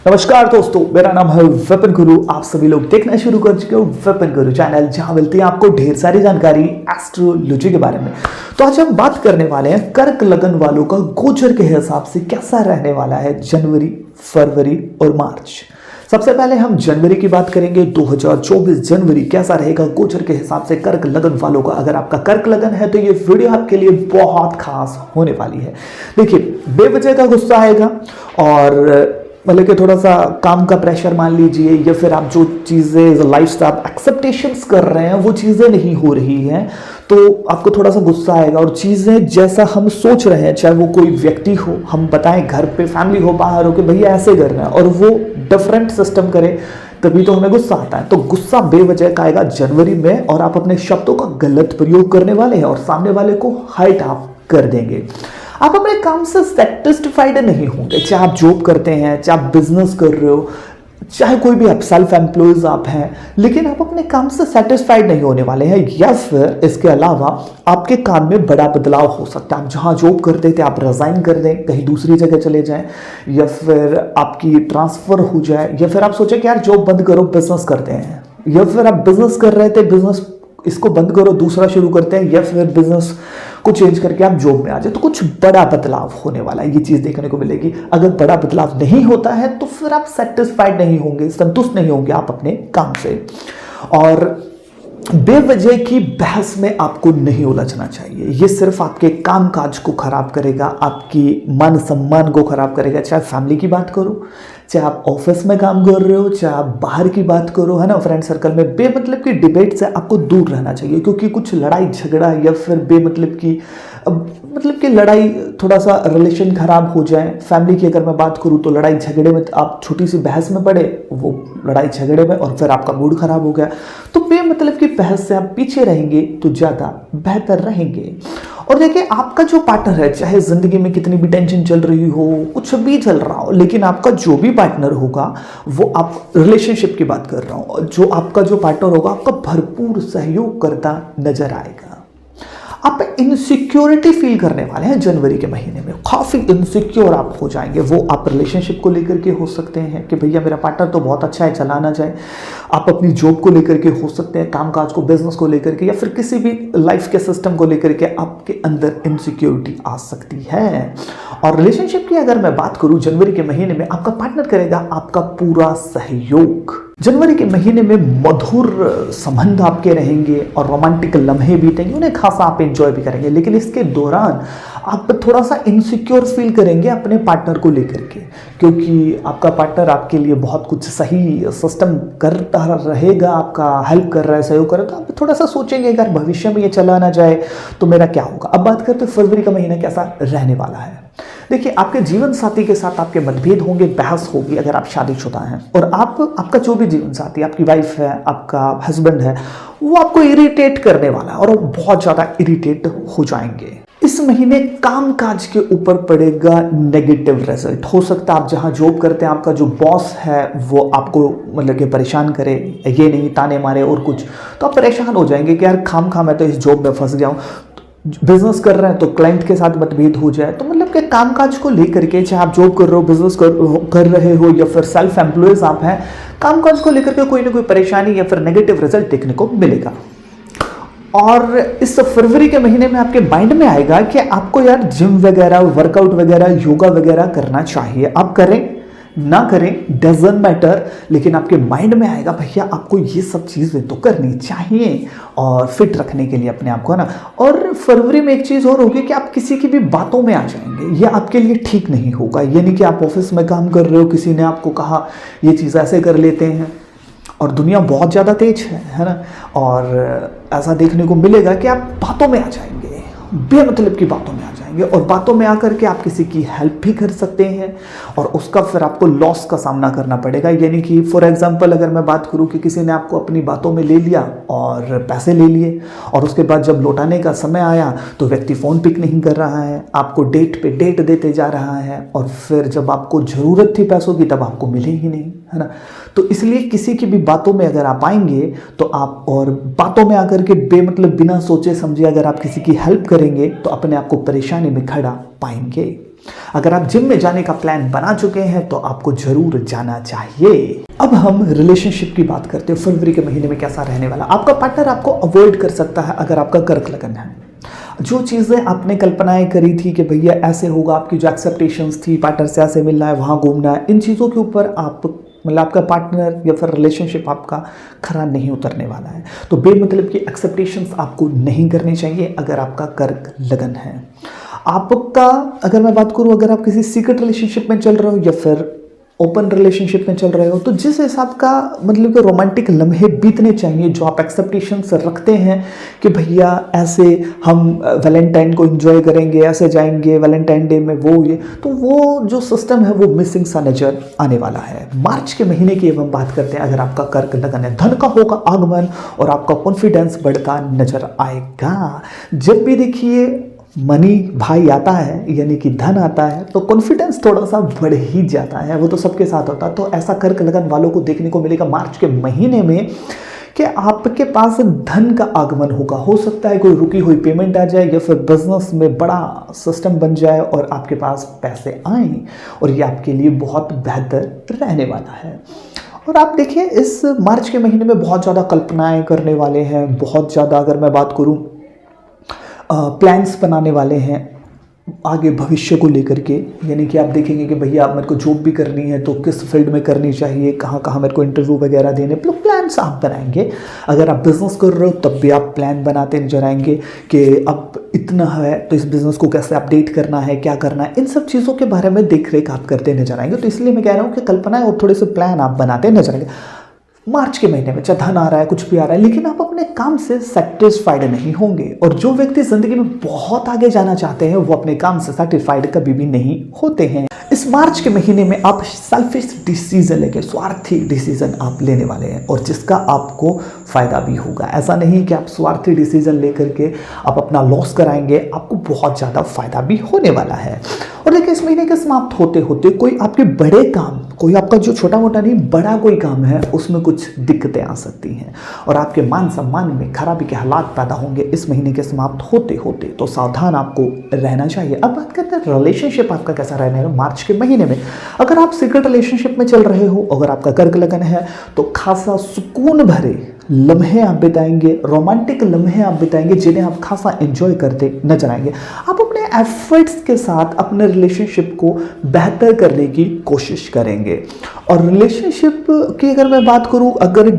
नमस्कार दोस्तों, मेरा नाम है विपिन गुरु। आप सभी लोग देखना शुरू कर चुके हो विपिन गुरु चैनल, जहां मिलती है आपको ढेर सारी जानकारी एस्ट्रोलॉजी के बारे में। तो आज हम बात करने वाले हैं कर्क लगन वालों का गोचर के हिसाब से कैसा रहने वाला है जनवरी, फरवरी और मार्च। सबसे पहले हम जनवरी की बात करेंगे। 2024 जनवरी कैसा रहेगा गोचर के हिसाब से कर्क लगन वालों का। अगर आपका कर्क लगन है तो ये वीडियो आपके लिए बहुत खास होने वाली है। देखिए, बेवजह का गुस्सा आएगा और मतलब कि थोड़ा सा काम का प्रेशर मान लीजिए, या फिर आप जो चीज़ें लाइफस्टाइल एक्सेप्टेशंस कर रहे हैं वो चीज़ें नहीं हो रही हैं, तो आपको थोड़ा सा गुस्सा आएगा। और चीज़ें जैसा हम सोच रहे हैं, चाहे वो कोई व्यक्ति हो, हम बताएं घर पे फैमिली हो, बाहर हो कि भैया ऐसे करना है, और वो डिफरेंट सिस्टम करे, तभी तो हमें गुस्सा आता है। तो गुस्सा बेवजह का आएगा जनवरी में, और आप अपने शब्दों का गलत प्रयोग करने वाले हैं और सामने वाले को हर्ट आप कर देंगे। आप अपने काम से सेटिस्फाइड नहीं होंगे, चाहे आप जॉब करते हैं, चाहे आप बिजनेस कर रहे हो, चाहे कोई भी आप सेल्फ एम्प्लॉयज आप हैं, लेकिन आप अपने काम से सेटिस्फाइड नहीं होने वाले हैं। या फिर इसके अलावा आपके काम में बड़ा बदलाव हो सकता है। आप जहां जॉब करते थे आप रिजाइन कर दें, कहीं दूसरी जगह चले जाएं, या फिर आपकी ट्रांसफर हो जाए, या फिर आप सोचें कि यार जॉब बंद करो बिजनेस करते हैं, या फिर आप बिजनेस कर रहे थे, बिजनेस इसको बंद करो दूसरा शुरू करते हैं, या फिर बिजनेस को चेंज करके आप जॉब में आ जाए। तो कुछ बड़ा बदलाव होने वाला है, ये चीज देखने को मिलेगी। अगर बड़ा बदलाव नहीं होता है तो फिर आप सेटिस्फाइड नहीं होंगे, संतुष्ट नहीं होंगे आप अपने काम से। और बेवजह की बहस में आपको नहीं उलझना चाहिए। ये सिर्फ आपके काम काज को खराब करेगा, आपकी मान सम्मान को खराब करेगा। चाहे फैमिली की बात करो, चाहे आप ऑफिस में काम कर रहे हो, चाहे आप बाहर की बात करो, है ना, फ्रेंड सर्कल में बेमतलब की डिबेट से आपको दूर रहना चाहिए। क्योंकि कुछ लड़ाई झगड़ा या फिर बेमतलब की मतलब कि लड़ाई, थोड़ा सा रिलेशन खराब हो जाए। फैमिली की अगर मैं बात करूँ तो लड़ाई झगड़े में आप छोटी सी बहस में पड़े, वो लड़ाई झगड़े में, और फिर आपका मूड खराब हो गया। तो बेमतलब की बहस से आप पीछे रहेंगे तो ज़्यादा बेहतर रहेंगे। और देखिए, आपका जो पार्टनर है, चाहे जिंदगी में कितनी भी टेंशन चल रही हो, कुछ भी चल रहा हो, लेकिन आपका जो भी पार्टनर होगा, वो आप रिलेशनशिप की बात कर रहा हूँ, जो आपका जो पार्टनर होगा आपका भरपूर सहयोग करता नजर आएगा। आप इनसिक्योरिटी फील करने वाले हैं जनवरी के महीने में, काफ़ी इनसिक्योर आप हो जाएंगे। वो आप रिलेशनशिप को लेकर के हो सकते हैं कि भैया मेरा पार्टनर तो बहुत अच्छा है, चला ना जाए। आप अपनी जॉब को लेकर के हो सकते हैं, कामकाज को, बिजनेस को लेकर के, या फिर किसी भी लाइफ के सिस्टम को लेकर के आपके अंदर इनसिक्योरिटी आ सकती है। और रिलेशनशिप की अगर मैं बात करूं, जनवरी के महीने में आपका पार्टनर करेगा आपका पूरा सहयोग। जनवरी के महीने में मधुर संबंध आपके रहेंगे और रोमांटिक लम्हे बीतेंगे, उन्हें खासा आप एंजॉय भी करेंगे। लेकिन इसके दौरान आप थोड़ा सा इनसिक्योर फील करेंगे अपने पार्टनर को लेकर के, क्योंकि आपका पार्टनर आपके लिए बहुत कुछ सही सिस्टम करता रहेगा, आपका हेल्प कर रहा है, सहयोग कर रहा है, तो आप थोड़ा सा सोचेंगे अगर भविष्य में ये चला ना जाए तो मेरा क्या होगा। अब बात करते हैं फरवरी का महीना कैसा रहने वाला है। देखिए, आपके जीवन साथी के साथ आपके मतभेद होंगे, बहस होगी अगर आप शादीशुदा हैं, और आपका जो भी जीवन साथी, आपकी वाइफ है, आपका हस्बैंड है, वो आपको इरिटेट करने वाला है और वो बहुत ज़्यादा इरिटेट हो जाएंगे। इस महीने काम काज के ऊपर पड़ेगा नेगेटिव रिजल्ट। हो सकता है आप जहां जॉब करते हैं, आपका जो बॉस है वो आपको मतलब कि परेशान करे, ये नहीं ताने मारे और कुछ, तो आप परेशान हो जाएंगे कि यार खाम खा मैं तो इस जॉब में फंस गया हूँ। बिजनेस कर रहे हैं तो क्लाइंट के साथ मतभेद हो जाए, तो मतलब कि कामकाज को लेकर के, चाहे आप जॉब कर रहे हो, बिजनेस कर रहे हो, या फिर सेल्फ एम्प्लॉयज आप हैं, कामकाज को लेकर के कोई ना कोई परेशानी या फिर नेगेटिव रिजल्ट देखने को मिलेगा। और इस फरवरी के महीने में आपके माइंड में आएगा कि आपको यार जिम वगैरह, वर्कआउट वगैरह, योगा वगैरह करना चाहिए। आप करें ना करें डजंट मैटर, लेकिन आपके माइंड में आएगा भैया आपको ये सब चीज़ें तो करनी चाहिए और फिट रखने के लिए अपने आप को, है ना। और फरवरी में एक चीज़ और होगी कि आप किसी की भी बातों में आ जाएंगे, ये आपके लिए ठीक नहीं होगा। ये नहीं कि आप ऑफिस में काम कर रहे हो, किसी ने आपको कहा ये चीज़ ऐसे कर लेते हैं, और दुनिया बहुत ज़्यादा तेज है ना, और ऐसा देखने को मिलेगा कि आप बातों में आ जाएंगे, बेमतलब की बातों में आ जाएंगे, और बातों में आकर के आप किसी की हेल्प भी कर सकते हैं, और उसका फिर आपको लॉस का सामना करना पड़ेगा। यानी कि फॉर एग्जांपल अगर मैं बात करूं कि किसी ने आपको अपनी बातों में ले लिया और पैसे ले लिए, और उसके बाद जब लौटाने का समय आया तो व्यक्ति फ़ोन पिक नहीं कर रहा है, आपको डेट पे डेट देते जा रहा है, और फिर जब आपको ज़रूरत थी पैसों की तब आपको मिले ही नहीं, है ना। तो इसलिए किसी की भी बातों में अगर आप आएंगे तो आप, और बातों में आकर के बेमतलब बिना सोचे समझे अगर आप किसी की हेल्प करेंगे तो अपने आप को परेशानी में खड़ा पाएंगे। अगर आप जिम में जाने का प्लान बना चुके हैं तो आपको जरूर जाना चाहिए। अब हम रिलेशनशिप की बात करते हैं। फरवरी के महीने में कैसा रहने वाला। आपका पार्टनर आपको अवॉइड कर सकता है अगर आपका कर्क लगन है। जो चीज़ें आपने कल्पनाएं करी थी कि भैया ऐसे होगा, आपकी जो एक्सपेक्टेशंस थी पार्टनर से ऐसे मिलना है, वहाँ घूमना है, इन चीज़ों के ऊपर आप मतलब आपका पार्टनर या फिर रिलेशनशिप आपका खरा नहीं उतरने वाला है। तो बेमतलब की एक्सपेक्टेशंस आपको नहीं करनी चाहिए अगर आपका कर्क लगन है। आपका अगर मैं बात करूं, अगर आप किसी सीक्रेट रिलेशनशिप में चल रहे हो या फिर ओपन रिलेशनशिप में चल रहे हो, तो जिस हिसाब का मतलब कि रोमांटिक लम्हे बीतने चाहिए, जो आप एक्सपेक्टेशंस रखते हैं कि भैया ऐसे हम वैलेंटाइन को एंजॉय करेंगे, ऐसे जाएंगे वैलेंटाइन डे में, वो ये, तो वो जो सिस्टम है वो मिसिंग सा नजर आने वाला है। मार्च के महीने की हम बात करते हैं। अगर आपका कर्क लगन है, धन का होगा आगमन और आपका कॉन्फिडेंस बढ़ता नजर आएगा। जब भी देखिए मनी भाई आता है यानी कि धन आता है तो कॉन्फिडेंस थोड़ा सा बढ़ ही जाता है, वो तो सबके साथ होता है। तो ऐसा कर्क लगन वालों को देखने को मिलेगा मार्च के महीने में कि आपके पास धन का आगमन होगा। हो सकता है कोई रुकी हुई पेमेंट आ जाए या फिर बिजनेस में बड़ा सिस्टम बन जाए और आपके पास पैसे आए, और ये आपके लिए बहुत बेहतर रहने वाला है। और आप देखिए इस मार्च के महीने में बहुत ज़्यादा कल्पनाएं करने वाले हैं, बहुत ज़्यादा अगर मैं बात करूँ प्लान्स बनाने वाले हैं आगे भविष्य को लेकर के। यानी कि आप देखेंगे कि भैया मेरे को जॉब भी करनी है तो किस फील्ड में करनी चाहिए, कहाँ कहाँ मेरे को इंटरव्यू वगैरह देने, प्लान्स आप बनाएंगे। अगर आप बिजनेस कर रहे हो तब भी आप प्लान बनाते नजर आएंगे कि अब इतना है तो इस बिजनेस को कैसे अपडेट करना है, क्या करना है, इन सब चीज़ों के बारे में देख रेख आप करते नजर आएंगे। तो इसलिए मैं कह रहा हूँ कि कल्पना और थोड़े से प्लान आप बनाते नजर आएंगे। मार्च के महीने में चाहे धन आ रहा है, कुछ भी आ रहा है, लेकिन आप अपने काम से सेटिस्फाइड नहीं होंगे। और जो व्यक्ति जिंदगी में बहुत आगे जाना चाहते हैं वो अपने काम से सेटिस्फाइड कभी भी नहीं होते हैं। इस मार्च के महीने में आप सेल्फिश डिसीजन लेके, स्वार्थी डिसीजन आप लेने वाले हैं और जिसका आपको फायदा भी होगा। ऐसा नहीं कि आप स्वार्थी डिसीजन लेकर के आप अपना लॉस कराएंगे, आपको बहुत ज़्यादा फायदा भी होने वाला है। और देखिए इस महीने के समाप्त होते होते कोई आपके बड़े काम, कोई आपका जो छोटा मोटा नहीं बड़ा कोई काम है उसमें कुछ दिक्कतें आ सकती हैं और आपके मान सम्मान में खराबी के हालात पैदा होंगे इस महीने के समाप्त होते होते। तो सावधान आपको रहना चाहिए। अब बात करते हैं रिलेशनशिप आपका कैसा रहने है मार्च के महीने में। अगर आप सीक्रेट रिलेशनशिप में चल रहे हो, अगर आपका कर्क लगन है तो खासा सुकून भरे लम्हे आप बिताएंगे, रोमांटिक लम्हे आप बिताएंगे जिन्हें आप खासा एंजॉय करते नजर आएंगे। आप अपने एफर्ट्स के साथ अपने रिलेशनशिप को बेहतर करने की कोशिश करेंगे। और रिलेशनशिप की अगर मैं बात करूं, अगर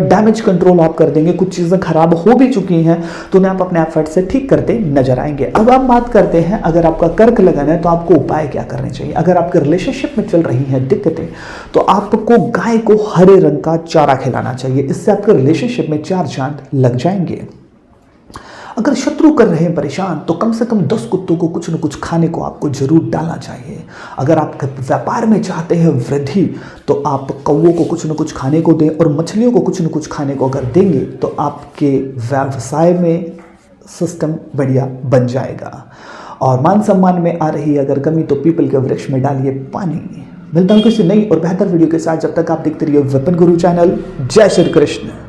डैमेज कंट्रोल आप कर देंगे, कुछ चीज़ें खराब हो भी चुकी हैं तो उन्हें आप अपने एफर्ट से ठीक करते नजर आएंगे। अब हम बात करते हैं अगर आपका कर्क लगन है तो आपको उपाय क्या करने चाहिए। अगर आपके रिलेशनशिप में चल रही हैं दिक्कतें तो आपको गाय को हरे रंग का चारा खिलाना चाहिए, इससे आपके रिलेशनशिप में 4 चांद लग जाएंगे। अगर शत्रु कर रहे हैं परेशान तो कम से कम 10 कुत्तों को कुछ न कुछ खाने को आपको जरूर डालना चाहिए। अगर आप व्यापार में चाहते हैं वृद्धि तो आप कौवों को कुछ न कुछ खाने को दें और मछलियों को कुछ न कुछ खाने को अगर देंगे तो आपके व्यवसाय में सिस्टम बढ़िया बन जाएगा। और मान सम्मान में आ रही अगर कमी तो पीपल के वृक्ष में डालिए पानी। मिलता हूं किसी नई और बेहतर वीडियो के साथ, जब तक आप देखते रहिए वेपन गुरु चैनल। जय श्री कृष्ण।